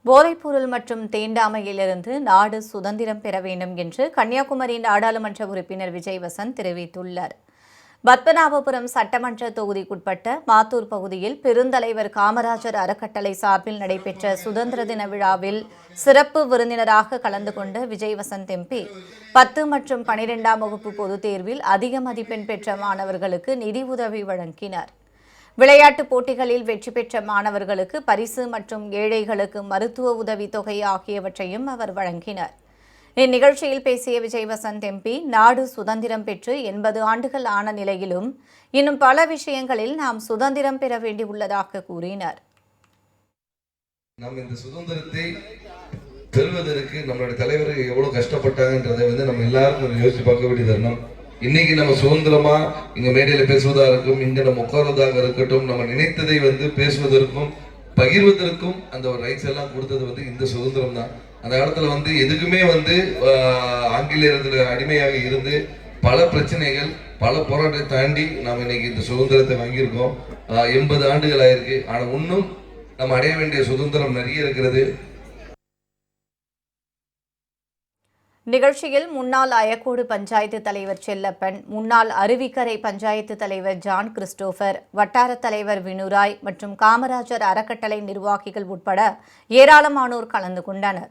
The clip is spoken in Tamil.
போதைப்பொருள் மற்றும் தீண்டாமையிலிருந்து நாடு சுதந்திரம் பெற வேண்டும் என்று கன்னியாகுமரி நாடாளுமன்ற உறுப்பினர் விஜய் வசந்த் தெரிவித்துள்ளார். பத்மநாபபுரம் சட்டமன்ற தொகுதிக்குட்பட்ட மாத்தூர் பகுதியில் பெருந்தலைவர் காமராஜர் அறக்கட்டளை சார்பில் நடைபெற்ற சுதந்திர தின விழாவில் சிறப்பு விருந்தினராக கலந்து கொண்ட விஜய் வசந்த் எம்பி 10 மற்றும் 12ஆம் வகுப்பு பொதுத் தேர்வில் அதிக மதிப்பெண் பெற்ற மாணவர்களுக்கு நிதி உதவி வழங்கினார். விளையாட்டுப் போட்டிகளில் வெற்றி பெற்ற மாணவர்களுக்கு பரிசு மற்றும் ஏழைகளுக்கு மருத்துவ உதவி தொகை ஆகியவற்றையும் அவர் வழங்கினார். இந்நிகழ்ச்சியில் பேசிய விஜய் வசந்த் எம்பி, நாடு சுதந்திரம் பெற்று 80 ஆண்டுகள் ஆன நிலையிலும் இன்னும் பல விஷயங்களில் நாம் சுதந்திரம் பெற வேண்டியுள்ளதாக கூறினார். நாம் இந்த சுதந்திரத்தை பெறுவதற்கு நம்மளுடைய தலைவர்கள் எவ்வளவு கஷ்டப்பட்டாங்கன்றதை நம்ம எல்லாரும் யோசிச்சு பார்க்க வேண்டிய தருணம். இன்னைக்கு நம்ம சுதந்திரமா இங்க மேடையில பேசுவதா இருக்கும், இங்க நம்ம உட்கார்வதாக இருக்கட்டும், நம்ம நினைத்ததை பேசுவதற்கும் பகிர்வதற்கும் அந்த ஒரு ரைட்ஸ் எல்லாம் கொடுத்தது இந்த சுதந்திரம் தான். அந்த காலத்துல எதுக்குமே ஆங்கிலேயர்கள் அடிமையாக இருந்து பல பிரச்சனைகள் பல போராட்டத்தை தாண்டி நாம் இன்னைக்கு இந்த சுதந்திரத்தை வாங்கியிருக்கோம். 80 ஆண்டுகள் ஆயிருக்கு. ஆனா இன்னும் நம்ம அடைய வேண்டிய சுதந்திரம் நிறைய இருக்கிறது. நிகழ்ச்சியில் முன்னாள் அயக்கோடு பஞ்சாயத்து தலைவர் செல்லப்பன், முன்னாள் அருவிக்கரை பஞ்சாயத்து தலைவர் ஜான் கிறிஸ்டோபர், வட்டார தலைவர் வினுராய் மற்றும் காமராஜர் அறக்கட்டளை நிர்வாகிகள் உட்பட ஏராளமானோர் கலந்து கொண்டனர்.